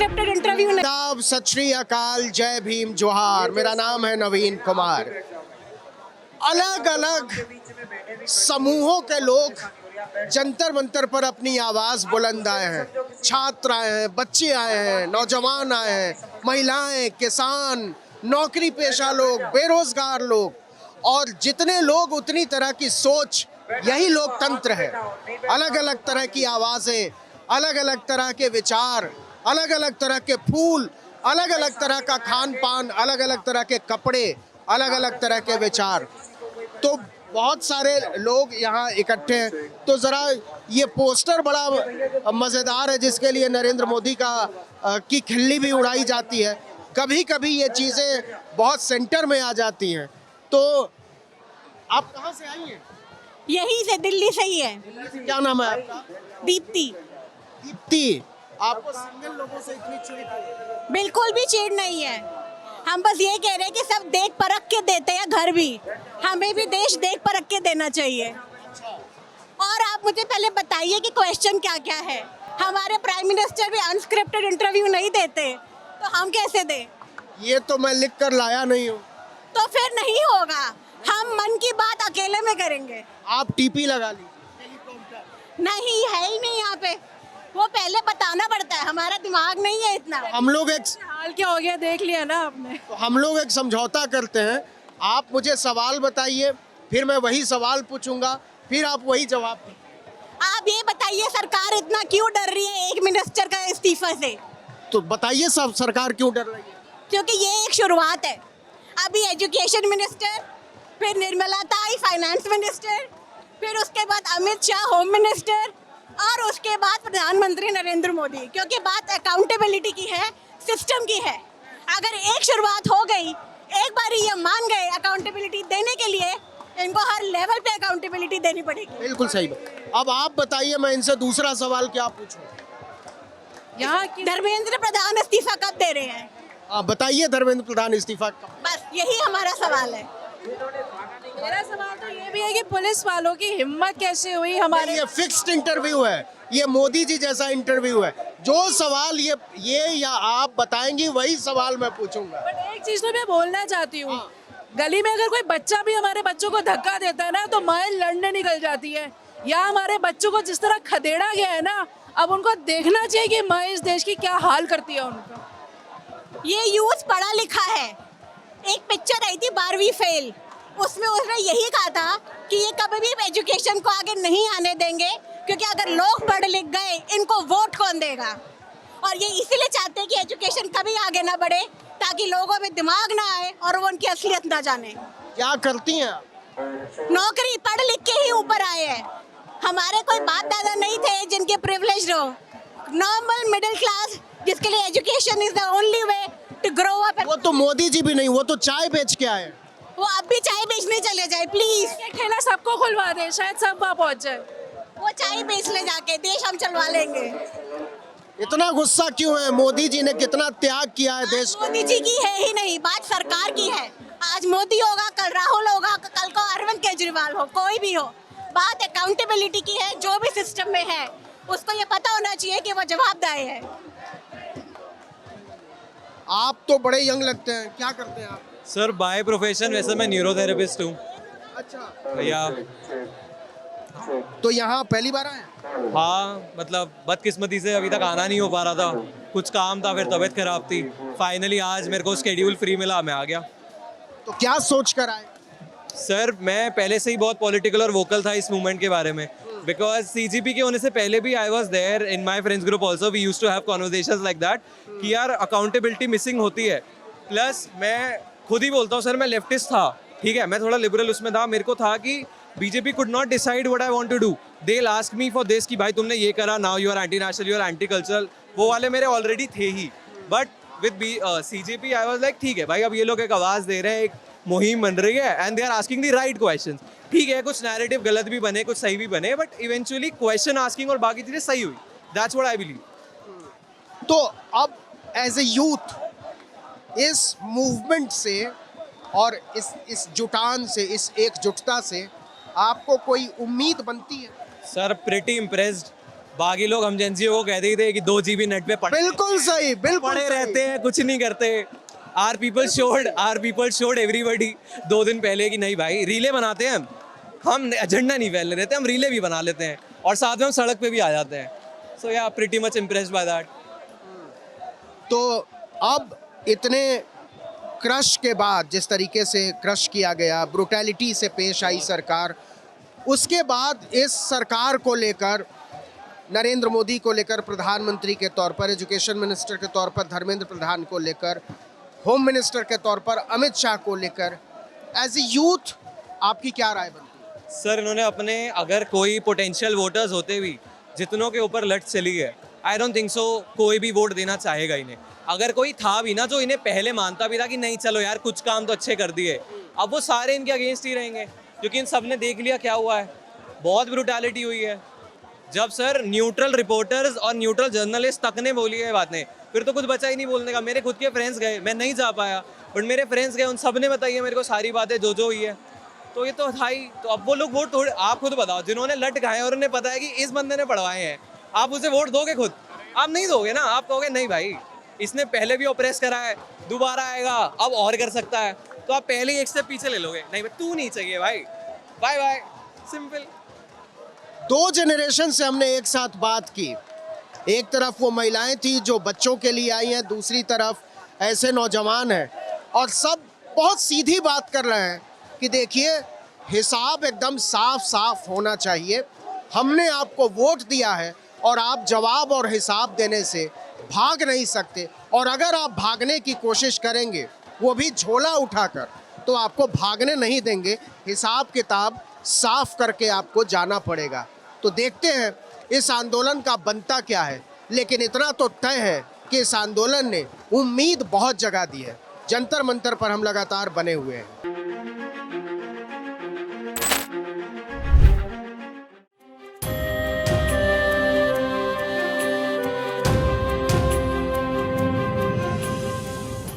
Unscripted interview नहीं। आदाब, सत श्री अकाल, जय भीम, जोहार। मेरा नाम है नवीन कुमार। अलग अलग समूहों के लोग जंतर मंतर पर अपनी आवाज बुलंद आए हैं। छात्र आए हैं, बच्चे आए हैं, नौजवान आए हैं, महिलाएं, किसान, नौकरी पेशा लोग, बेरोजगार लोग, और जितने लोग उतनी तरह की सोच। यही लोकतंत्र है। अलग अलग तरह की आवाजें, अलग अलग तरह के विचार, अलग अलग तरह के फूल, अलग अलग तरह का खान पान, अलग अलग तरह के कपड़े, अलग अलग तरह के विचार। तो बहुत सारे लोग यहाँ इकट्ठे हैं। तो ज़रा ये पोस्टर बड़ा मज़ेदार है, जिसके लिए नरेंद्र मोदी की खिल्ली भी उड़ाई जाती है। कभी कभी ये चीज़ें बहुत सेंटर में आ जाती हैं। तो आप कहाँ से आई हैं? यहीं से, दिल्ली से ही है। क्या नाम है आपका? दीप्ति। दीप्ति, आपको सिंगल लोगों से इतनी चिढ़? बिल्कुल भी चिढ़ नहीं है। हम बस ये कह रहे हैं कि सब देख परख के देते हैं, घर भी हमें भी देश देख परख के देना चाहिए। और आप मुझे पहले बताइए कि क्वेश्चन क्या क्या है। हमारे प्राइम मिनिस्टर भी अनस्क्रिप्टेड इंटरव्यू नहीं देते, तो हम कैसे दें? ये तो मैं लिख कर लाया नहीं हूँ। तो फिर नहीं होगा। हम मन की बात अकेले में करेंगे। आप टीपी लगा ली। नहीं है ही नहीं यहाँ पे। वो पहले बताना पड़ता है, हमारा दिमाग नहीं है इतना। हम लोग एक हाल क्या हो गया देख लिया ना आपने। एक समझौता करते हैं। आप मुझे सवाल बताइए, फिर मैं वही सवाल पूछूंगा, फिर आप वही जवाब दीजिए। आप ये बताइए, सरकार इतना क्यों डर रही है एक मिनिस्टर का इस्तीफा से? तो बताइए सब, सरकार क्यों डर रही है? क्योंकि ये एक शुरुआत है। अभी एजुकेशन मिनिस्टर, फिर निर्मला ताई फाइनेंस मिनिस्टर, फिर उसके बाद अमित शाह होम मिनिस्टर, और उसके बाद प्रधानमंत्री नरेंद्र मोदी। क्योंकि बात अकाउंटेबिलिटी की है, सिस्टम की है। अगर एक शुरुआत हो गई, एक बार ये मान गए अकाउंटेबिलिटी देने के लिए, इनको हर लेवल पे अकाउंटेबिलिटी देनी पड़ेगी। बिल्कुल सही बात। अब आप बताइए, मैं इनसे दूसरा सवाल क्या पूछूं? यहाँ धर्मेंद्र प्रधान इस्तीफा कब दे रहे हैं? आप बताइए, धर्मेंद्र प्रधान इस्तीफा कब? बस यही हमारा सवाल है। मेरा सवाल तो ये भी है कि पुलिस वालों की हिम्मत कैसे हुई हमारे। ये फिक्स्ड इंटरव्यू है, ये मोदी जी जैसा इंटरव्यू है। जो सवाल ये या आप बताएंगी, वही सवाल मैं पूछूंगा। बट एक चीज तो मैं बोलना चाहती हूँ, गली में अगर कोई बच्चा भी हमारे बच्चों को धक्का देता है ना, तो माँ लड़ने निकल जाती है। या हमारे बच्चों को जिस तरह खदेड़ा गया है ना, अब उनको देखना चाहिए कि माँ इस देश की क्या हाल करती है उनका। ये यूथ पढ़ा लिखा है। एक पिक्चर आई थी 12वीं फेल, उसमें उसने यही कहा था कि ये कभी भी एजुकेशन को आगे नहीं आने देंगे, क्योंकि अगर लोग पढ़ लिख गए, इनको वोट कौन देगा। और ये इसीलिए चाहते हैं कि एजुकेशन कभी आगे ना बढ़े, ताकि लोगों में दिमाग ना आए और वो उनकी असलियत ना जाने। क्या करती हैं आप? नौकरी पढ़ लिख के ही ऊपर आए हैं। हमारे कोई बाप दादा नहीं थे जिनके प्रिविलेज हो। नॉर्मल मिडिल क्लास, जिसके लिए education is the only way to grow up. वो तो मोदी जी भी नहीं, वो तो चाय बेच के आए। वो अब भी चाय बेचने चले जाए प्लीज। ये ठेला सबको खुलवा दे, शायद सब वहाँ पहुँच जाए। वो चाय बेच ले जाके, देश हम चलवा लेंगे। इतना गुस्सा क्यों है? मोदी जी ने कितना त्याग किया है देश को। मोदी जी की है ही नहीं, बात सरकार की है। आज मोदी होगा, कल राहुल होगा, कल को अरविंद केजरीवाल हो, कोई भी हो। बात अकाउंटेबिलिटी की है। जो भी सिस्टम में है, उसको ये पता होना चाहिए कि वो जवाबदेह है। आप तो बड़े यंग लगते हैं, क्या करते हैं आप? सर बाय प्रोफेशन वैसे मैं न्यूरोथेरेपिस्ट हूँ। अच्छा। भैया तो यहाँ पहली बार आए? हाँ, मतलब बदकिस्मती से अभी तक आना नहीं हो पा रहा था, कुछ काम था, फिर तबीयत खराब थी। फाइनली आज मेरे को स्केड्यूल फ्री मिला, मैं आ गया। तो क्या सोच कर आए? सर मैं पहले से ही बहुत पॉलिटिकल और वोकल था इस मूवमेंट के बारे में, बिकॉज सीजीपी के होने से पहले भी I was there in my friends group also, we use to have conversations like that कि यार अकाउंटेबिलिटी मिसिंग होती है। प्लस मैं खुद ही बोलता हूँ सर, मैं लेफ्टिस्ट था, ठीक है, मैं थोड़ा लिबरल उसमें था। मेरे को था कि BJP could not decide what I want to do, they will ask me for this कि भाई तुमने ये करा, now you are anti national, you are anti cultural, वो वाले मेरे ऑलरेडी थे ही। But with CJP I was like ठीक है भाई, अब ये लोग एक आवाज़ दे रहे हैं, एक मुहिम बन रही है, and they are asking the right question. ठीक है, कुछ नैरेटिव गलत भी बने, कुछ सही भी बने, बट इवेंचुअली क्वेश्चन आस्किंग और बाकी चीज़ें सही हुई। That's what I believe. तो अब एज ए यूथ इस मूवमेंट से और इस जुटान से, इस एकजुटता से आपको कोई उम्मीद बनती है? सर प्रिटी इम्प्रेस्ड, बाकी लोग हम जेंसियों को कहते ही थे कि 2 GB नेट पे बिल्कुल सही, बिल्कुल पड़े सही। रहते हैं, कुछ नहीं करते। आर पीपल शोड एवरीबडी 2 दिन पहले कि नहीं भाई रीले बनाते हैं हम एजेंडा नहीं फैलने देते, हम रीले भी बना लेते हैं और साथ में हम सड़क पे भी आ जाते हैं। सो या pretty much impressed by that. तो अब इतने क्रश के बाद, जिस तरीके से क्रश किया गया, ब्रुटैलिटी से पेश आई सरकार, उसके बाद इस सरकार को लेकर, नरेंद्र मोदी को लेकर प्रधानमंत्री के तौर पर, एजुकेशन मिनिस्टर के तौर पर धर्मेंद्र प्रधान को लेकर, होम मिनिस्टर के तौर पर अमित शाह को लेकर, एज ए यूथ आपकी क्या राय बनती है? सर इन्होंने अपने, अगर कोई पोटेंशियल वोटर्स होते भी जितनों के ऊपर लट चली है, आई डोंट थिंक सो कोई भी वोट देना चाहेगा इन्हें। अगर कोई था भी ना जो इन्हें पहले मानता भी था कि नहीं चलो यार कुछ काम तो अच्छे कर दिए, अब वो सारे इनके अगेंस्ट ही रहेंगे, क्योंकि इन सब ने देख लिया क्या हुआ है, बहुत ब्रूटैलिटी हुई है। जब सर न्यूट्रल रिपोर्टर्स और न्यूट्रल जर्नलिस्ट तक ने बोली है बातें, फिर तो कुछ बचा ही नहीं बोलने का। मेरे खुद के फ्रेंड्स गए, मैं नहीं जा पाया, बट मेरे फ्रेंड्स गए, उन सब ने बताई है मेरे को सारी बातें जो हुई है। तो ये तो था ही। तो अब वो लोग वोट थोड़े, आप खुद बताओ, जिन्होंने लट खाए और उन्हें पता है कि इस बंदे ने पढ़वाए हैं, आप उसे वोट दोगे? खुद आप नहीं दोगे ना। आप कहोगे नहीं भाई इसने पहले भी ऑपरेस करा है, दोबारा आएगा अब और कर सकता है, तो आप पहले ही एक स्टेप पीछे ले लोगे। नहीं भाई तू नहीं चाहिए भाई, बाय बाय, सिंपल। 2 जनरेशन से हमने एक साथ बात की। एक तरफ वो महिलाएं थी जो बच्चों के लिए आई हैं, दूसरी तरफ ऐसे नौजवान हैं, और सब बहुत सीधी बात कर रहे हैं कि देखिए हिसाब एकदम साफ साफ होना चाहिए। हमने आपको वोट दिया है और आप जवाब और हिसाब देने से भाग नहीं सकते, और अगर आप भागने की कोशिश करेंगे वो भी झोला उठाकर, तो आपको भागने नहीं देंगे। हिसाब किताब साफ करके आपको जाना पड़ेगा। तो देखते हैं इस आंदोलन का बनता क्या है, लेकिन इतना तो तय है कि इस आंदोलन ने उम्मीद बहुत जगा दी है। जंतर मंतर पर हम लगातार बने हुए हैं।